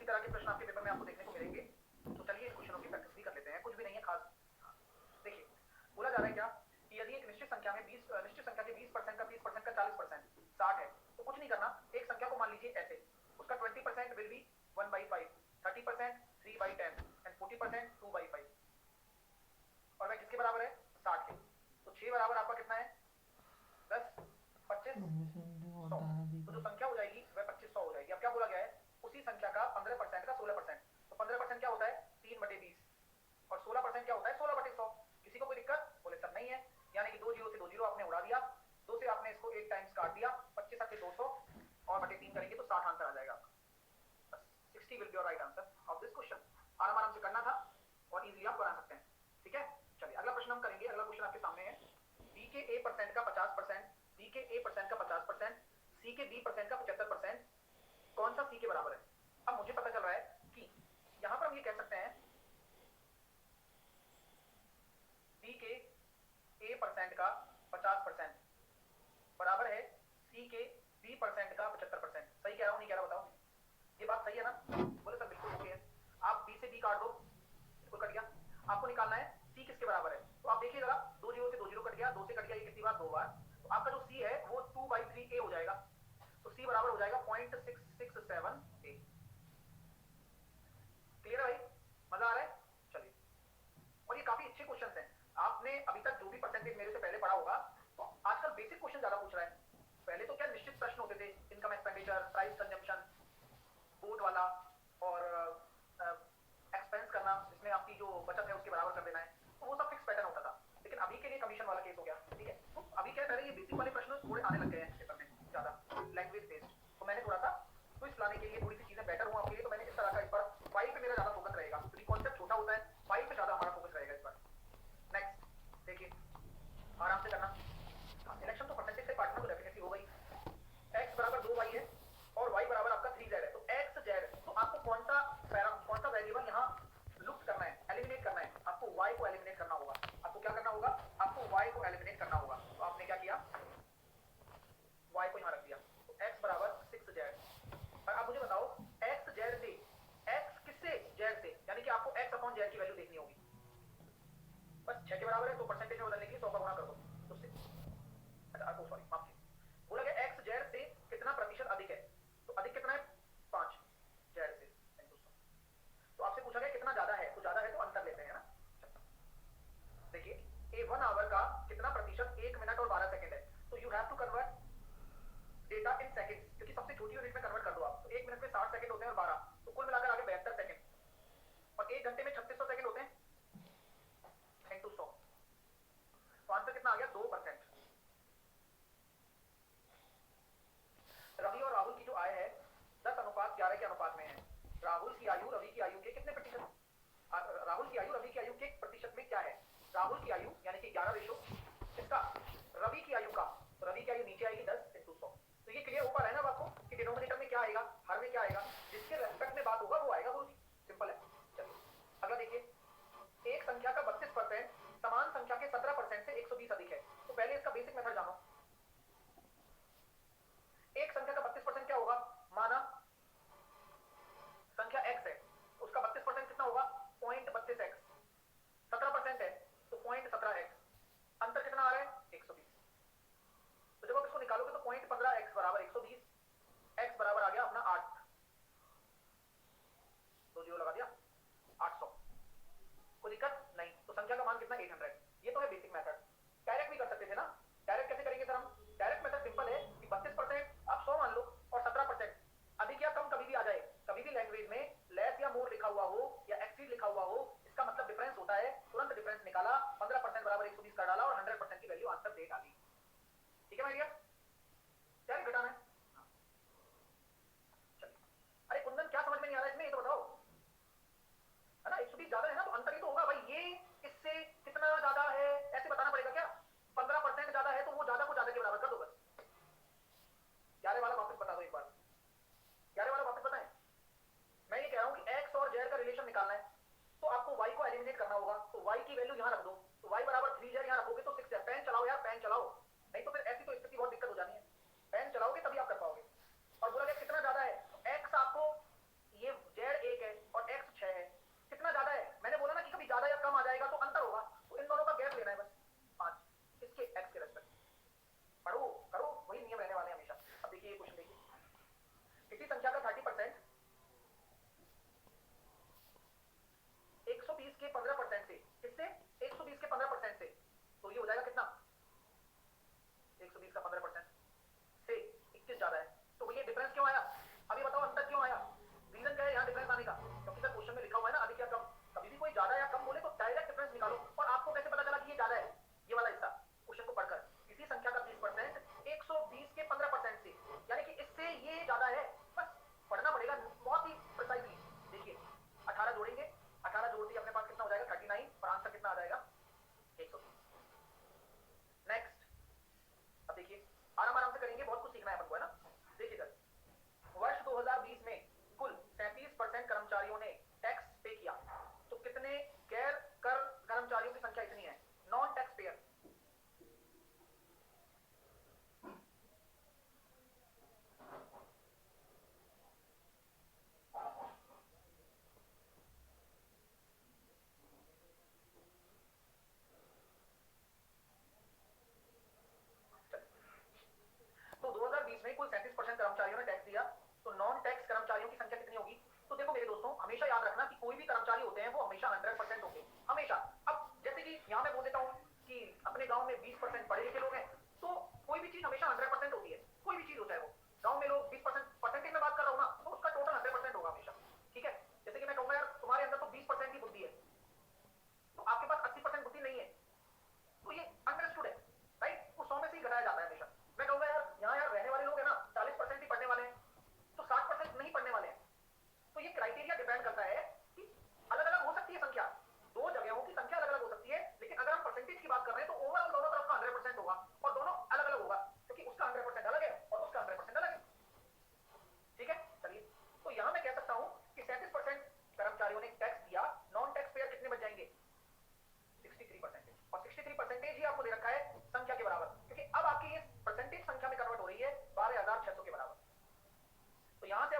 तरह के प्रश्न आपके पेपर में आपको देखने को मिलेंगे। तो चलिए इन क्वेश्चनों की प्रैक्टिस भी कर लेते हैं, कुछ भी नहीं है खास। देखिए बोला जा रहा है क्या कि यदि एक निश्चित संख्या में 20 निश्चित संख्या के 20% का 30% का 40% 60 है, तो कुछ नहीं करना, एक संख्या को मान लीजिए ऐसे, उसका 20% विल बी 1/5, 30% 3/10 एंड 40% 2/5, और वह किसके बराबर है? 60 के। तो 6 बराबर आपका कितना है? 10, 25, 100। तो जो संख्या हो जाएगी वह 2500 हो जाएगी। अब क्या बोला गया है? उसी संख्या का 15% का 16%, तो 15% क्या होता है? 3/20, और 16% क्या होता है? 16/100। किसी को कोई दिक्कत? बोले सर नहीं है। यानी कि 2 जीरो से 2 जीरो आपने उड़ा दिया, 2 से आपने इसको 8 टाइम्स काट दिया, 25 से 200 और बटे 3 करेंगे तो 60 आंसर आ जाएगा। 60 will be your right answer of this question. आराम आराम से करना था और इजीली आप बना सकते हैं। ठीक है, चलिए अगला प्रश्न हम करेंगे। अगला क्वेश्चन आपके सामने है, बी के ए परसेंट का 50%, बी के ए परसेंट का 50%, सी के बी परसेंट का 75%, कौन सा सी के बराबर है? अब मुझे पता चल रहा है कि यहां पर हम ये कह सकते हैं बी के ए परसेंट का 50% बराबर है सी के बी परसेंट का 75%। सही कह रहा हूं नहीं कह रहा बताओ? ये बात सही है ना? बोले सर बिल्कुल ओके है। आप बी से बी काट दो, बिल्कुल कट गया। आपको निकालना है सी किसके बराबर है, तो आप देखिए जरा, 2 जीरो से 2 जीरो कट गया, 2 से कट गया, ये कितनी बार? 2 बार। तो आपका जो सी है वो 2/3 ए हो जाएगा, तो सी बराबर हो जाएगा 0.667 ए। क्लियर है भाई? मजा आ रहा है? चलिए, और ये काफी अच्छे क्वेश्चंस हैं। आपने अभी तक जो भी परसेंटेज मेरे से पहले पढ़ा होगा, तो आजकल बेसिक क्वेश्चन ज्यादा पूछ रहा है। पहले तो क्या निश्चित प्रश्न होते थे, income expenditure, price consumption, boat वाला, और एक्सपेंस करना, जिसमें आपकी जो बचत है उसके बराबर कर देना है, तो वो सब फिक्स पैटर्न होता था। लेकिन अभी के लिए कमीशन वाला केस हो गया। ठीक है, तो अभी क्या पहले ये बेसिक वाले प्रश्न थोड़े आने लग गए हैं पेपर में ज्यादा, लैंग्वेज बेस्ड। तो मैंने थोड़ा सा ट्विस्ट लाने के लिए, थोड़ी सी चीजें बेटर हो आपके लिए, तो मैंने इस तरह का इस बार फाइल पे मेरा ज्यादा फोकस रहेगा, क्योंकि कॉन्सेप्ट छोटा होता है, फाइल पे ज्यादा हमारा फोकस रहेगा इस बार। नेक्स्ट देखिए, आराम से करना। इलेक्शन तो परसेंटेज से काटना तो डेफिनेटली हो गई। x बराबर 2y है और y बराबर आपका 3z है, तो x z, तो आपको कौन सा वेरिएबल यहाँ लुप्त करना है, एलिमिनेट करना है? आपको y को एलिमिनेट करना होगा। आपको क्या करना होगा? आपको y को एलिमिनेट करना होगा। तो आपने क्या किया? y को यहाँ रख दिया, तो x बराबर 6z। और अब मुझे बताओ x z से, x किससे? z से, यानी कि आपको x अपॉन z की वैल्यू देखनी होगी। बस 6 के बराबर है तो परसेंटेज में बदलने के लिए 100 का गुणा कर दो, तो 6, अच्छा सॉरी माफ कीजिए, बोला गया x z से कितना प्रतिशत अधिक है, तो अधिक कितना है? 5 z से into 100। तो आपसे पूछा गया कितना ज्यादा है, तो ज्यादा है तो अंतर लेते हैं ना। देखिए a 1 आवर का कितना प्रतिशत 1 मिनट और 12 सेकंड है, तो you have to convert data in seconds, क्योंकि सबसे छोटी यूनिट में कन्वर्ट कर दो आप। तो 1 मिनट में 60 सेकंड होते हैं और 12, तो कुल मिलाकर आगे 72 सेकंड, और 1 घंटे में 3600 सेकंड होते हैं into 100। तो आंसर कितना आ गया? 2%। रवि और राहुल की जो आय है 10:11 के अनुपात में है। राहुल की आयु रवि की आयु के कितने प्रतिशत? राहुल की आयु रवि की आयु के प्रतिशत में क्या है? राहुल की आयु यानी कि 11 इसका, रवि की आयु का, तो रवि की आयु नीचे आएगी 10 into 100। तो ये क्लियर हो पा रहा है ना आपको कि डिनोमिनेटर में क्या आएगा, हर में क्या आएगा, जिसके रेस्पेक्ट में बात होगा वो आएगा। गुरु जी सिंपल है। चलिए अगला देखिए, एक संख्या का 32% समान संख्या के 17% से 120 अधिक है, तो पहले इसका बेसिक मेथड जानो। एक संख्या का 32% क्या होगा? माना संख्या x है, उसका 32% कितना होगा? 0.32x। 17% है तो 0.32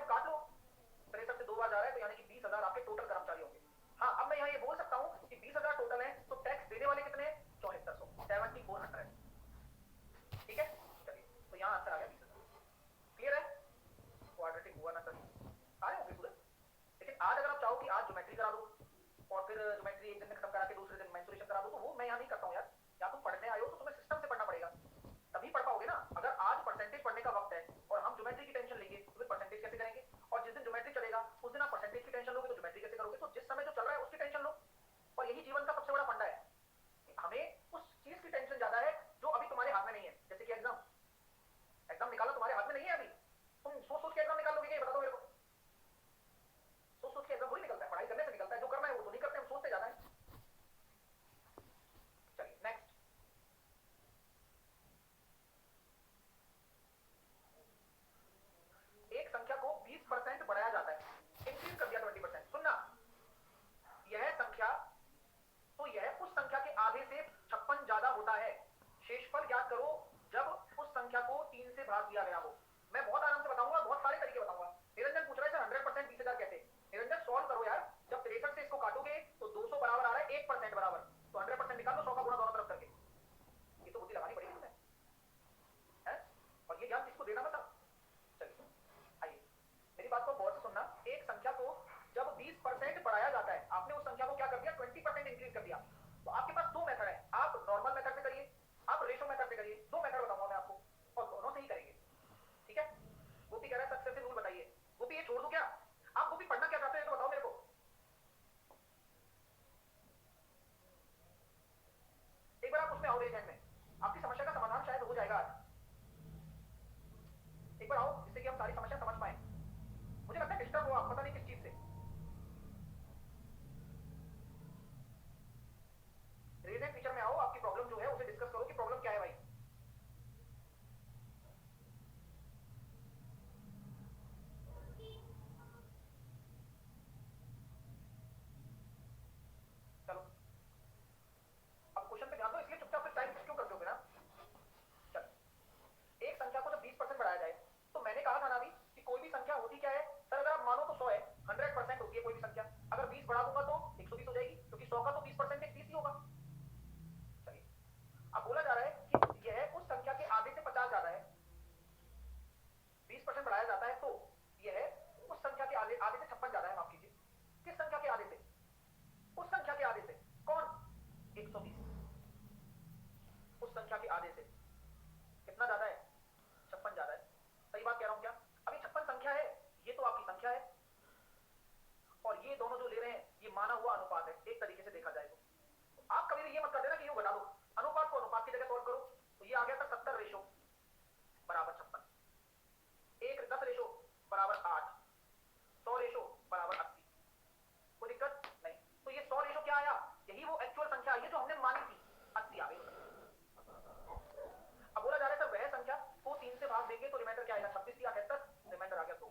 अब काट लो, 63 से 2 बार जा रहा है तो यानी कि 20,000 आपके टोटल कर्मचारी होंगे। हाँ, अब मैं यहाँ ये बोल सकता हूँ कि 20,000 टोटल है, तो टैक्स देने वाले कितने हैं? 7400, 7400। ठीक है, चलिए, तो यहाँ आंसर आ गया 20,000। क्लियर है? क्वाड्रेटिक हुआ ना सर? आए होंगे पूरे। लेकिन आज अगर आप चाहो कि आज ज्योमेट्री करा दो और फिर ज्योमेट्री एक दिन में खत्म करा के दूसरे दिन मेंसुरेशन करा दो, तो वो मैं यहाँ नहीं करता हूँ यार। या तुम पढ़ने आए हो तो तुम्हें सिस्टम से पढ़ना पड़ेगा, तभी पढ़ पाओगे ना। अगर आज परसेंटेज पढ़ने का वक्त है और हम ज्योमेट्री की टेंशन लेंगे तो फिर परसेंटेज कैसे करेंगे? और जिस दिन ज्योमेट्री चलेगा उस दिन आप परसेंटेज की टेंशन लोगे तो ज्योमेट्री कैसे करोगे? तो जिस समय जो चल रहा है उसकी टेंशन लो। और यही जीवन का सबसे बड़ा फंडा है, हमें उस चीज की टेंशन ज्यादा है जो अभी तुम्हारे हाथ में नहीं है। जैसे कि एग्जाम निकालना तुम्हारे हाथ में नहीं है अभी, तुम सोच सोच के एग्जाम निकाल लोगे? ये बता दो मेरे को। सोच सोच के एग्जाम थोड़ी निकलता है, पढ़ाई करने से निकलता है। जो करना है वो तो नहीं करते, हम सोचते ज्यादा है। चलिए नेक्स्ट, एक संख्या को 20% बढ़ाया जाता है, इंक्रीज कर दिया 20%। सुनना, यह संख्या, तो यह उस संख्या के आधे से 56 ज्यादा होता है। शेषफल ज्ञात करो जब उस संख्या को 3 से भाग दिया गया हो। मैं बहुत आराम से बताऊंगा, बहुत सारे तरीके बताऊंगा। निरंजन पूछ रहा है सर 100% 20,000 कैसे? निरंजन सॉल्व करो यार, जब 63 से इसको काटोगे तो 200 बराबर आ रहा है 1% बराबर, तो 100% निकाल लो 100 का गुणा दोनों तरफ करके। ये तो बुद्धि लगानी पड़ेगी तुम्हें, है? और ये ज्ञान किसको देना बता? चलिए आइए, मेरी बात को गौर से सुनना। एक संख्या को जब 20% बढ़ाया जाता है, आपने उस संख्या को क्या कर दिया? 20% इंक्रीज कर दिया। तो आपके पास दो मेथड है, आप नॉर्मल मेथड से करिए, आप रेशो मेथड से करिए। दो मेथड बताऊंगा मैं आपको और दोनों से ही करेंगे, ठीक है? गोपी कह रहा है सक्सेसिव रूल बताइए। गोपी ये छोड़ दो क्या? आप गोपी पढ़ना क्या चाहते हैं तो बताओ मेरे को। एक बार आप उसमें आओ, रेज हैंड में, आपकी समस्या का समाधान शायद हो जाएगा आज। एक बार आओ जिससे कि हम सारी समस्या समझ पाए। मुझे लगता है डिस्टर्ब हो आप, पता नहीं किस चीज से। रेज हैंड फीचर में आओ, आपकी प्रॉब्लम जो है उसे डिस्कस करो कि प्रॉब्लम क्या है भाई। चलो अब क्वेश्चन पे ध्यान दो, इसलिए चुपचाप से टाइम वेस्ट क्यों करते हो बिना? चलो, एक संख्या को जब 20% बढ़ाया जाए, तो मैंने कहा था ना अभी कि कोई भी संख्या होती क्या है सर? अगर आप मानो तो 100 है, 100% होती है कोई भी संख्या। अगर 20 बढ़ा दूंगा तो 120 हो जाएगी, क्योंकि 100 का तो 20% 30 ही होगा। चलिए, अब बोला जा रहा है कि यह उस संख्या के आधे से 50 ज्यादा है। 20% बढ़ाया जाता है तो यह उस संख्या के आधे आधे से 56 ज्यादा है। माफ कीजिए, किस संख्या के आधे से? उस संख्या के आधे से। कौन? 120। उस संख्या के आधे से कितना ज्यादा है? 56 ज्यादा है। सही बात कह रहा हूं क्या? अभी 56 संख्या है, ये तो आपकी संख्या है, और ये दोनों जो ले रहे हैं ये माना हुआ अनुपात है, एक तरीके से देखा जाए तो। आप कभी भी ये मत कर देना कि यूं घटा दो, अनुपात को अनुपात की जगह सॉल्व करो। तो ये आ गया था 70 रेशो बराबर 56, 1:10 रेशो बराबर 8, 100 रेशो बराबर 80। कोई दिक्कत नहीं? तो ये 100 रेशो क्या आया? यही वो एक्चुअल संख्या आई है जो हमने मानी थी, 80 आ गई। अब बोला जा रहा है सर वह संख्या को 3 से भाग देंगे तो रिमाइंडर क्या आएगा? 26 या 78, रिमाइंडर आ गया 2।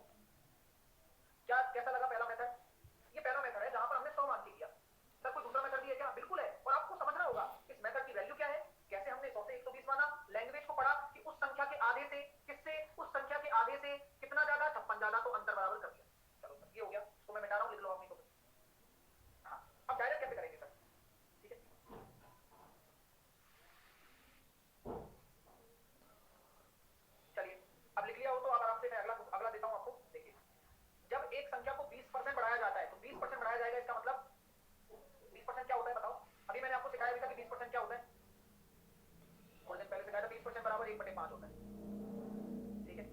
क्या कैसा लगा पहला मेथड? ये पहला मेथड है जहां पर हमने 100 मान के किया। सर कोई दूसरा मेथड भी है क्या? बिल्कुल है, और आपको समझना होगा इस मेथड की वैल्यू क्या है, कैसे हमने 100 से 120 माना, लैंग्वेज को पढ़ा कि उस संख्या के आधे से किससे, उस संख्या के आधे से कितना ज्यादा? 56 ज्यादा, तो अंतर बराबर कर दिया। चलो सर ये हो गया, इसको मैं मिटा रहा हूं, लिख लो आप नहीं तो। हाँ, अब डायरेक्ट कैसे करेंगे सर? ठीक है, चलिए अब लिख लिया हो तो आप आराम से, मैं अगला अगला देता हूं आपको। देखिए, जब एक संख्या को 20% बढ़ाया जाता है तो 20% बढ़ाया जाएगा, इसका मतलब 20% क्या होता है बताओ? अभी मैंने आपको सिखाया भी था कि 20% क्या होता है, थोड़े दिन पहले सिखाया था। 20% बराबर 1/5 होता है, ठीक है?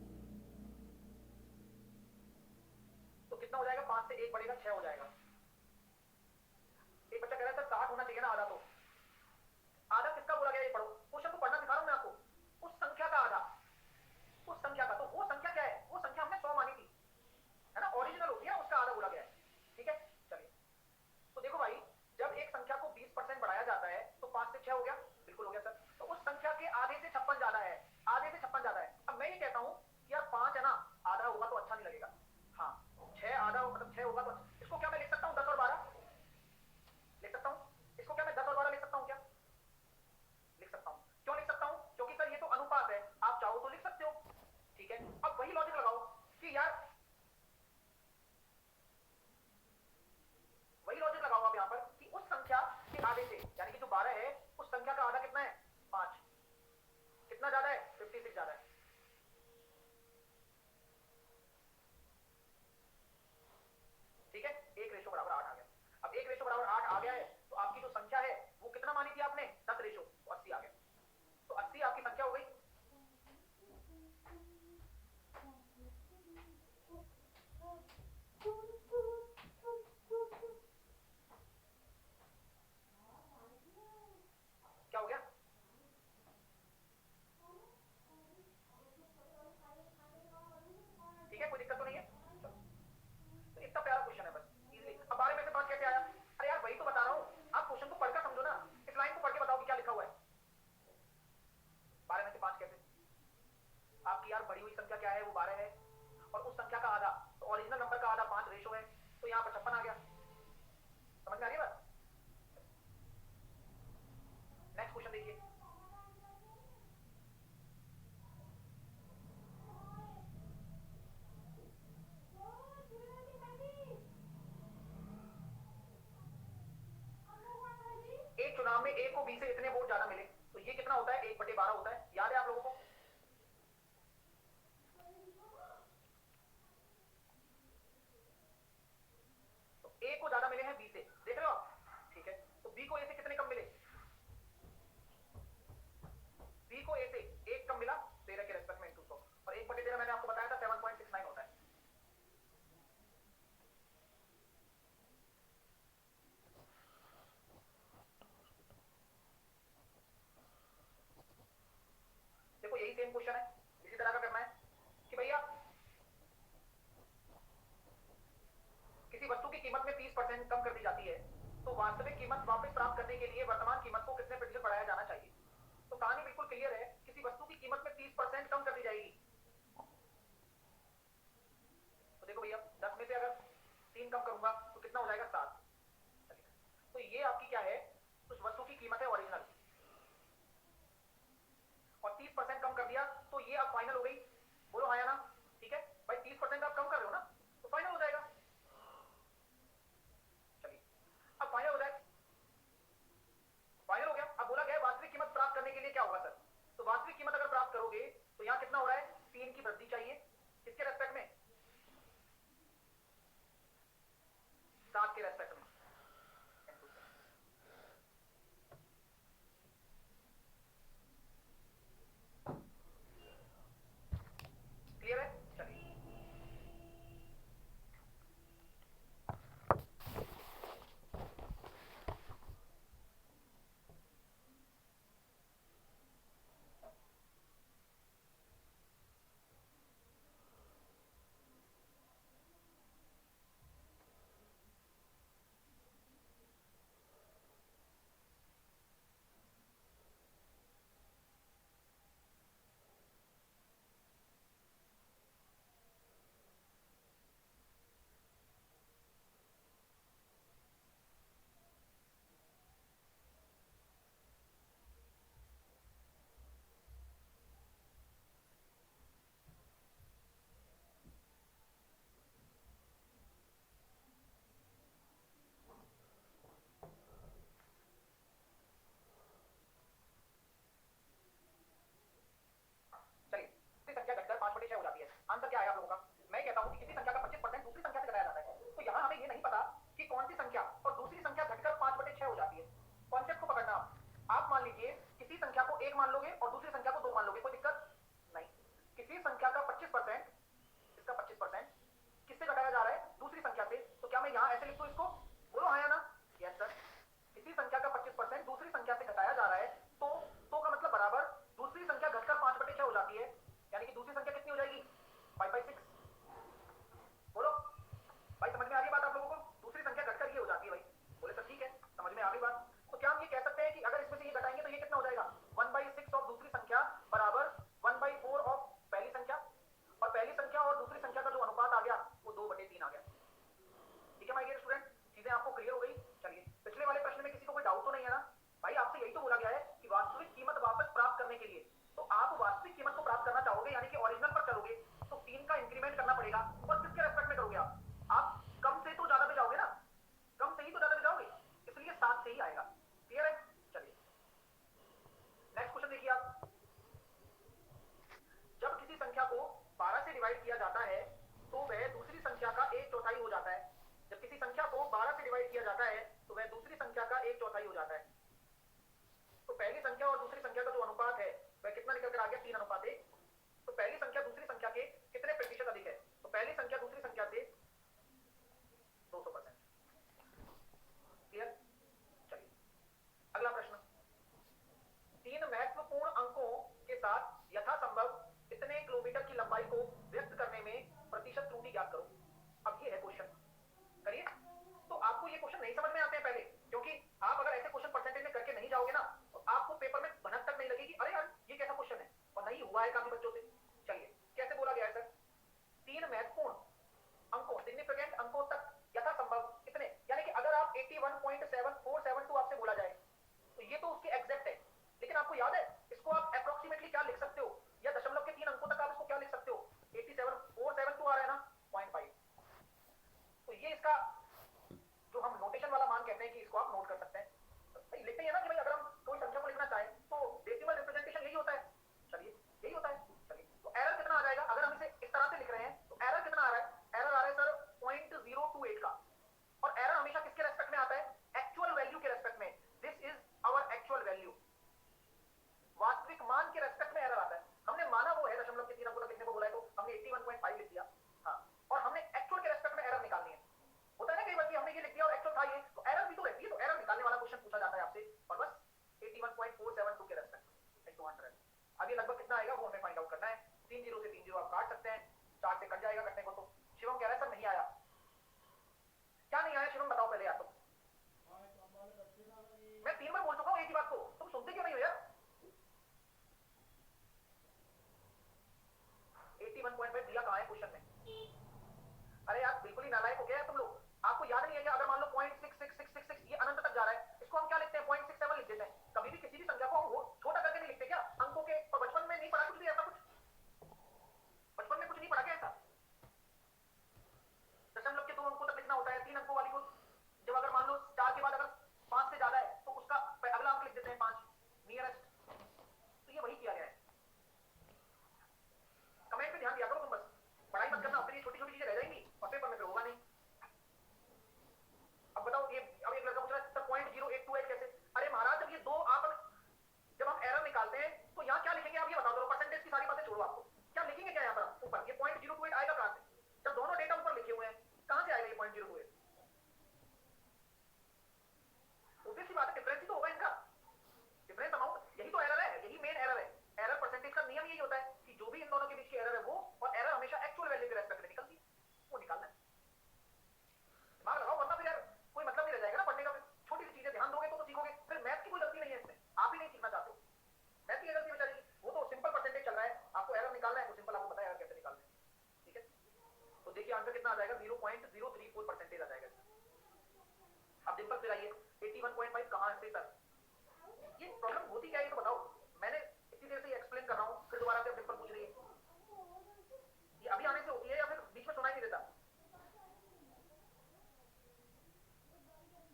तो कितना हो जाएगा? 5 से 1 बढ़ेगा 6 हो जाएगा। एक बच्चा कह रहा है सर 60 होना चाहिए ना आधा, तो आधा किसका बोला गया? ये पढ़ो, क्वेश्चन को पढ़ना सिखा रहा हूं मैं आपको। उस संख्या का आधा, उस संख्या का, तो वो संख्या क्या है? वो संख्या हमने 100 मानी थी, है ना? ओरिजिनल होती है, उसका आधा बोला गया है, ठीक है? चलिए, तो देखो भाई, जब एक संख्या को 20% बढ़ाया जाता है तो 5 से 6 हो गया। बिल्कुल हो गया सर। तो उस संख्या के आधे से 56 ज्यादा है, आधे से 56 ज्यादा है। अब मैं ये कहता हूं यार 5 है ना, आधा होगा तो अच्छा नहीं लगेगा। हाँ, 6 आधा मतलब 6 होगा तो अच्छा। इसको क्या मैं लिख सकता हूं? बी से इतने वोट ज्यादा मिले तो ये कितना होता है, 1/12 होता है, याद है आप लोगों को? तो ए को ज्यादा मिले हैं बी से, देख रहे हो आप? ठीक है, तो बी को ए से कितने कम मिले? बी को ए से 1 कम मिला 13 के रेस्पेक्ट में इनटू 100, और 1/13 मैंने आपको बताया था 7.69 होता है। देखो यही सेम क्वेश्चन है, इसी तरह का करना है कि भैया किसी वस्तु की कीमत में 30% कम कर दी जाती है, तो वास्तविक कीमत वापस प्राप्त करने के लिए वर्तमान कीमत को कितने प्रतिशत बढ़ाया जाना चाहिए? तो कहानी बिल्कुल क्लियर है, किसी वस्तु की कीमत में 30% कम कर दी जाएगी। तो देखो भैया 10 में से अगर 3 कम करूंगा तो कितना हो जाएगा, 7। तो ये आपकी क्या है, उस वस्तु की कीमत है ओरिजिनल, और 30% कम कर दिया तो ये अब फाइनल हो गई। बोलो हाँ या ना? ठीक है भाई, 30% आप कम कर रहे हो ना, तो फाइनल हो जाएगा। चलिए अब फाइनल हो जाए, फाइनल हो गया। अब बोला गया वास्तविक कीमत प्राप्त करने के लिए क्या होगा सर? तो वास्तविक कीमत अगर प्राप्त करोगे तो यहां कितना हो रहा है, 3 की वृद्धि चाहिए, किसके रेस्पेक्ट में? 7 के रेस्पेक्ट में। क्लियर है? चलिए चलिए, किसी संख्या घटकर 5/6 हो जाती है, आंसर क्या है आप लोगों का? मैं कहता हूं कि किसी संख्या का 25% दूसरी संख्या से घटाया जाता है, तो यहां हमें ये नहीं पता कि कौन सी संख्या और दूसरी संख्या घटकर 5/6 हो जाती है। कॉन्सेप्ट को पकड़ना आप मान लीजिए किसी संख्या को 1 मान लोगे और दूसरी संख्या को 2 मान लोगे, कोई दिक्कत नहीं। किसी संख्या का 25%, इसका 25% किससे घटाया जा रहा है, दूसरी संख्या से, तो क्या मैं यहां ऐसे लिख दूं इसको? बोलो हाँ या ना? Yes sir. किसी संख्या का 25% दूसरी संख्या से घटाया जा रहा है, तो का मतलब बराबर दूसरी संख्या घटकर 5/6 हो जाती है, यानी कि दूसरी संख्या कितनी हो जाएगी, 5/6। बोलो भाई, समझ में आ रही बात आप लोगों को? दूसरी संख्या घटकर ये हो जाती है भाई। बोले सर ठीक है, समझ में आ गई बात। तो क्या हम ये कह सकते हैं कि अगर इसमें से ये घटाएंगे तो ये कितना हो जाएगा, 1/6 ऑफ दूसरी संख्या बराबर 1/4 ऑफ पहली संख्या, और पहली संख्या और दूसरी संख्या का जो अनुपात आ गया वो 2/3 आ गया। ठीक है माय डियर स्टूडेंट, चीजें आपको क्लियर हो गई? चलिए पिछले वाले प्रश्न में किसी को कोई डाउट तो नहीं है ना? भाई आपसे यही तो बोला गया है कि वास्तविक कीमत वापस प्राप्त करने के लिए, तो आप वास्तविक कीमत को प्राप्त करना चाहोगे यानी कि ओरिजिनल पर चलोगे, तो 3 का इंक्रीमेंट करना पड़ेगा, और किसके रेस्पेक्ट में करोगे आप कम से तो ज्यादा पे जाओगे ना, कम से ही तो ज्यादा पे जाओगे, इसलिए 7 से ही आएगा। क्लियर है? चलिए नेक्स्ट क्वेश्चन देखिए आप। जब किसी संख्या को 12 से डिवाइड किया जाता है तो वह दूसरी संख्या का 1/4 हो जाता है। जब किसी संख्या को 12 से डिवाइड किया जाता है तो वह दूसरी संख्या का 1/4 हो जाता है। तो पहली संख्या और दूसरी संख्या का जो अनुपात है वह कितना निकल कर आ गया, 3:1। तो पहली संख्या दूसरी संख्या के कितने प्रतिशत अधिक है? तो पहली संख्या दूसरी संख्या से 200%। क्लियर? चलिए अगला प्रश्न, 3 महत्वपूर्ण अंकों के साथ यथासंभव इतने किलोमीटर की लंबाई को व्यक्त करने में प्रतिशत त्रुटि ज्ञात करो। अब ये है क्वेश्चन, करिए। तो आपको ये क्वेश्चन नहीं समझ में आते हैं पहले, क्योंकि आप अगर ऐसे क्वेश्चन परसेंटेज में करके नहीं जाओगे ना तो आपको पेपर में भनक तक नहीं लगेगी, अरे यार ये कैसा क्वेश्चन है, और नहीं हुआ है काफी बच्चों से। चलिए कैसे बोला गया है सर, 3 महत्वपूर्ण अंकों, सिग्निफिकेंट अंकों तक यथासंभव इतने, यानी कि अगर आप 81.7472 आपसे बोला जाए तो ये तो उसके एग्जैक्ट है, लेकिन आपको याद है इसको आप अप्रोक्सीमेटली क्या लिख सकते हो, या दशमलव के 3 अंकों तक आप इसको क्या लिख सकते हो, 87.472 आ रहा है ना, 0.5। तो ये इसका जो हम नोटेशन वाला मान कहते हैं कि इसको आप नोट कर सकते हैं। तो लिखते हैं ना कि भाई अगर हम कोई कितना आ जाएगा 0.034% आ जाएगा। अब डिंपल फिर आइए 81.5 कहां से सर? ये प्रॉब्लम होती क्या है तो बताओ। मैंने इतनी देर से एक्सप्लेन कर रहा हूं, फिर दोबारा से डिंपल पूछ रही है। ये अभी आने से होती है या फिर बीच में सुनाई नहीं देता?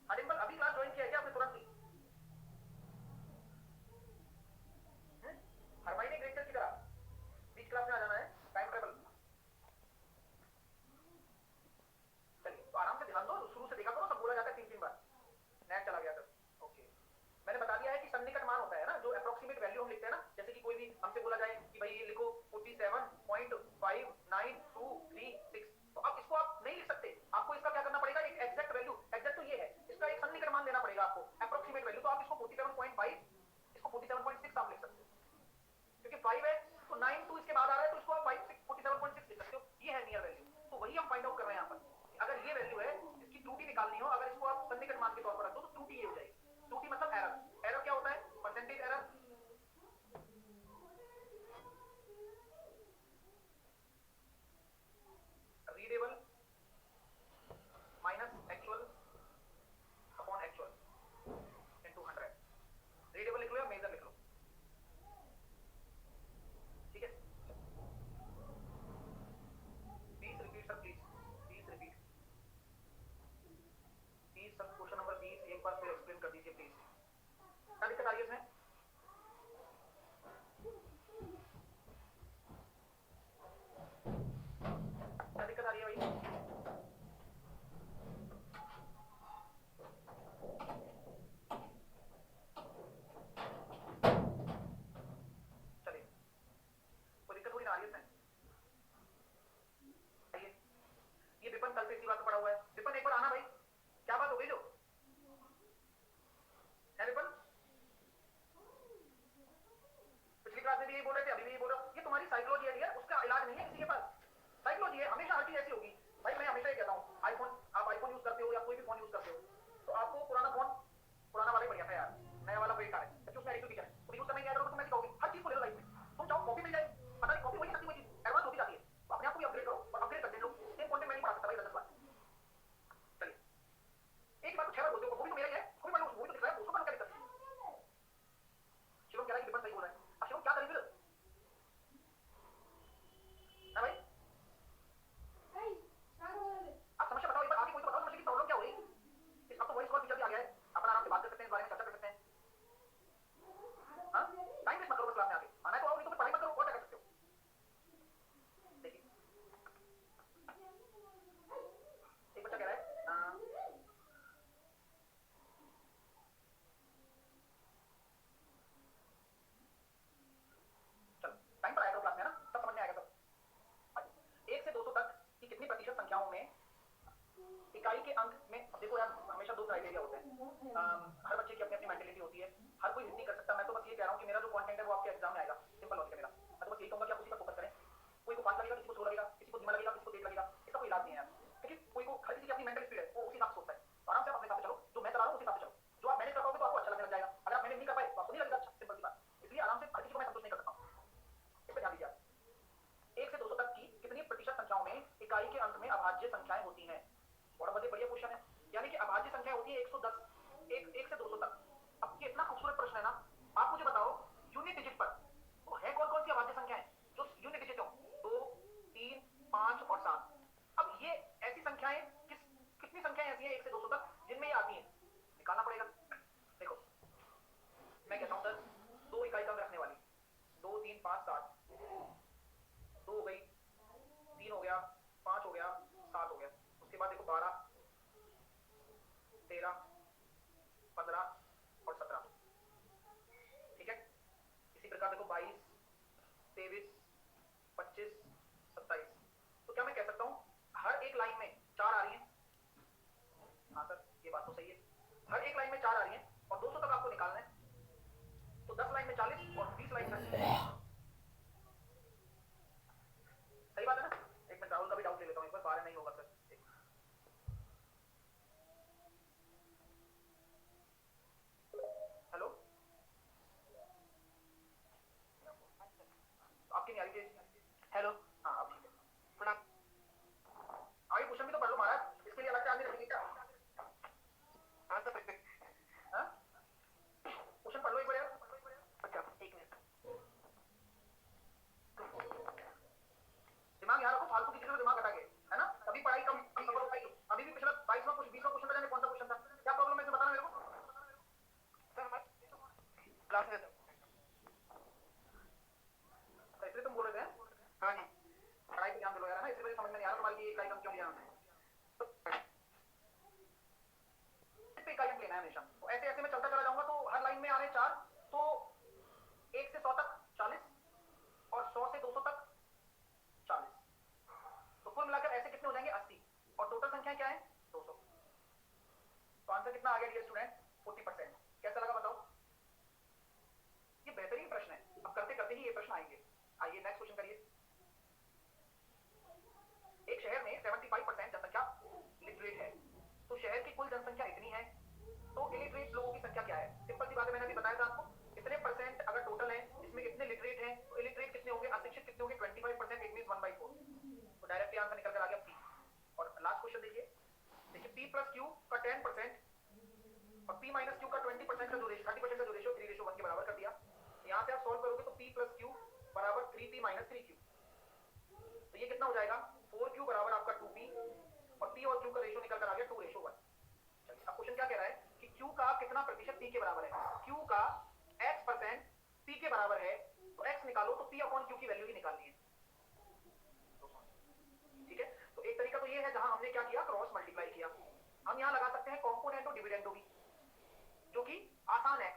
हाँ डिंपल, अभी क्लास ज्वाइन किया है क्या आपने तुरंत ही? हर महीने ग्रेड की तरह बीच क्लास में आ जाना है, टाइम टेबल। चलिए तो आराम से ध्यान दो, शुरू से देखा करो, सब बोला जाता है 3-3 बार। नेट चला गया सर। ओके, मैंने बता दिया है कि सन्निकट मान होता है ना, जो अप्रोक्सीमेट वैल्यू हम लिखते हैं ना, जैसे कि कोई भी हमसे बोला जाए कि भाई ये लिखो 47.5923, तो अब इसको आप नहीं लिख सकते, आपको इसका क्या करना पड़ेगा, एक एग्जैक्ट वैल्यू, एग्जैक्ट तो ये है, इसका एक सन्निकट मान देना पड़ेगा आपको, अप्रोक्सीमेट वैल्यू। तो आप इसको 47.5, इसको 47.6 आप लिख सकते हो, क्योंकि 5 है तो 9 2 इसके बाद आ रहा है, तो इसको आप 47.6 लिख सकते हो, ये है नियर वैल्यू। तो वही हम फाइंड आउट कर रहे हैं यहाँ पर। अगर ये वैल्यू है, इसकी त्रुटि निकालनी हो, अगर इसको आप सन्निकट मान के तौर पर रख दो तो त्रुटि ये हो जाएगी। त्रुटि मतलब एरर। एरर क्या होता है? Percentage error. Readable minus actual upon actual into 100। Readable लिख लो या मेजर लिख लो, ठीक है। Please repeat sir, please please repeat. Please sir question number 20 एक बार फिर एक्सप्लेन कर दीजिए प्लीज। क्या दिक्कत आ रही है इसमें? क्या दिक्कत आ रही है भाई? चलिए, कोई दिक्कत थोड़ी ना आ रही है इसमें। आइए, ये विपन कल से इसी बात पे पड़ा हुआ है। विपन एक बार आना भाई, क्या बात हो गई जो है विपन? पिछली क्लास में भी यही बोल रहे थे, अभी भी यही बोल रहे हो। ये तुम्हारी साइकोलॉजी है डियर, उसका इलाज नहीं है किसी के पास। साइकोलॉजी है, हमेशा हर चीज ऐसी होगी भाई। मैं हमेशा ये कहता हूँ, आईफोन, आप आईफोन यूज करते हो या कोई भी फोन यूज करते हो, तो आपको पुराना फोन, पुराना वाला ही बढ़िया था यार, नया वाला बेकार है क्योंकि उसमें एडिटिव फीचर है, तो यूज करना नहीं आएगा तो तुम ऐसे कहोगे। हर चीज को ले लो लाइफ में, तुम चाहो कॉपी मिल जाए, पता नहीं कॉपी वही सकती, वही चीज एडवांस होती जाती है, तो अपने आप को भी अपग्रेड करो और अपग्रेड करते लो। सेम कंटेंट मैं नहीं पढ़ा सकता भाई 10 बार। चलिए, एक बार 6 बार बोलते हो, वो भी तो मेरा ही है, कोई मान लो वो भी तो दिख रहा है, उसको क्या दिक्कत है? शिवम कह रहा है कि विपन सही बोल रहा है। अब शिवम क्या करें फिर? है भाई, आप समस्या बताओ एक बार, आगे कोई तो बताओ समस्या की प्रॉब्लम क्या हो रही है। अब तो वॉइस कॉल फीचर भी आ गया है, अपन आराम से बात कर सकते हैं, इस बारे में चर्चा कर सकते हैं। हाँ, टाइम वेस्ट मत करो बस, क्लास में आके आना है तो आओ, नहीं तो पढ़ाई मत करो, और क्या कर सकते हो। देखिए, एक बच्चा कह रहा है चलो टाइम पर आया करो क्लास में ना, सब समझ में आएगा सब। 1 से 200 तक की कितनी प्रतिशत संख्याओं में इकाई के अंक में, अब देखो यार हमेशा 2 क्राइटेरिया होते हैं। हर बच्चे की अपनी अपनी मेंटेलिटी होती है, हर कोई हिंदी कर सकता है। मैं तो बस ये कह रहा हूँ कि मेरा जो कंटेंट है वो आपके एग्जाम में आएगा, सिंपल लॉजिक है मेरा। मैं तो बस यही कहूंगा कि आप उसी पर फोकस करें। कोई को 5 लगेगा, किसी को 6 लगेगा, किसी को धीमा लगेगा, किसी को तेज लगेगा, इसका कोई इलाज नहीं है यार, क्योंकि कोई को हर किसी की अपनी मेंटल स्पीड है, वो उसी हिसाब से सोचता है। तो आराम से आप अपने हिसाब से चलो, जो मैं चला रहा हूँ उसी हिसाब से चलो, जो आप मैनेज कर पाओगे तो आपको अच्छा लगने लग जाएगा। अगर आप मैनेज नहीं कर पाए तो आपको नहीं लगेगा अच्छा, सिंपल सी बात। इसलिए आराम से हर किसी को मैं संतुष्ट नहीं कर सकता हूँ, इस पर ध्यान दीजिए आप। 1 से 200 तक की कितनी प्रतिशत संख्याओं में इकाई के अंत में अभाज्य संख्याएं होती हैं? बड़ा बढ़िया क्वेश्चन है, यानी कि अभाज्य संख्या होती है 110, 1 से 200 तक। अब ये इतना खूबसूरत प्रश्न है ना, आप मुझे बताओ यूनिट डिजिट पर वो है कौन कौन सी अभाज्य संख्याएं जो यूनिट डिजिट हो? 2, 3, 5 और 7। अब ये ऐसी संख्याएं कितनी संख्याएं ऐसी हैं 1 से 200 तक जिनमें ये आती हैं, निकालना पड़ेगा। देखो मैं कहता हूं सर, 2 इकाई क्रम रखने वाली, 2, 3, 5, 7, 2 हो गई, 3 हो गया, 5 हो गया, 7 हो गया। उसके बाद देखो 12, 13, 15 और 17, ठीक है। इसी प्रकार देखो 22, 23, 25, 27। तो क्या मैं कह सकता हूं हर एक लाइन में 4 आ रही हैं? हाँ सर ये बात तो सही है, हर एक लाइन में 4 आ रही हैं और 200 तक आपको निकालना है, तो 10 लाइन में 40 और 20 लाइन में, सही बात है ना? एक मिनट राहुल का भी डाउट ले लेता हूं एक बार, 12 नहीं होगा सर। हेलो, आपकी नहीं आ रही थी? हेलो, हाँ अब ठीक है, प्रणाम। आई ऑर्गेनाइजेशन। तो ऐसे ऐसे मैं चलता चला जाऊंगा, तो हर लाइन में आ रहे 4, तो 1 से 100 तक 40 और 100 से 200 तक 40, तो कुल मिलाकर ऐसे कितने हो जाएंगे 80, और टोटल संख्या क्या है 200। तो आंसर कितना आ गया डियर स्टूडेंट 40%। कैसा लगा बताओ? ये बेहतरीन प्रश्न है, अब करते करते ही ये प्रश्न आएंगे। आइए नेक्स्ट क्वेश्चन करिए। एक शहर में 75% जनसंख्या लिटरेट है, तो शहर की कुल जनसंख्या इतनी है, तो इलिटरेट लोगों की संख्या क्या है? सिंपल सी बात है, मैंने अभी बताया था आपको, इतने परसेंट अगर टोटल है, इसमें इतने लिटरेट हैं, तो इलिटरेट कितने होंगे, अशिक्षित कितने होंगे 25%, इट मींस 1/4। तो डायरेक्टली आंसर निकल कर आ गया पी। और लास्ट क्वेश्चन देखिए, देखिए पी प्लस क्यू का 10% और पी माइनस क्यू का 20% का जो रेशियो 30% का जो रेशियो 3:1 के बराबर कर दिया। यहां से आप सॉल्व करोगे तो पी प्लस क्यू बराबर 3p माइनस 3q, तो ये कितना हो जाएगा 4q बराबर आपका 2p, और p और q का रेशियो निकल कर आ गया 2:1। चलिए अब क्वेश्चन क्या कह रहा है कि q का कितना प्रतिशत p के बराबर है? q का x% p के बराबर है, तो x निकालो, तो p अपॉन q की वैल्यू ही निकालनी है। ठीक है, तो एक तरीका तो ये है जहां हमने क्या किया, क्रॉस मल्टीप्लाई किया। हम यहां लगा सकते हैं कॉम्पोनेंट और डिविडेंडो भी, जो कि आसान है।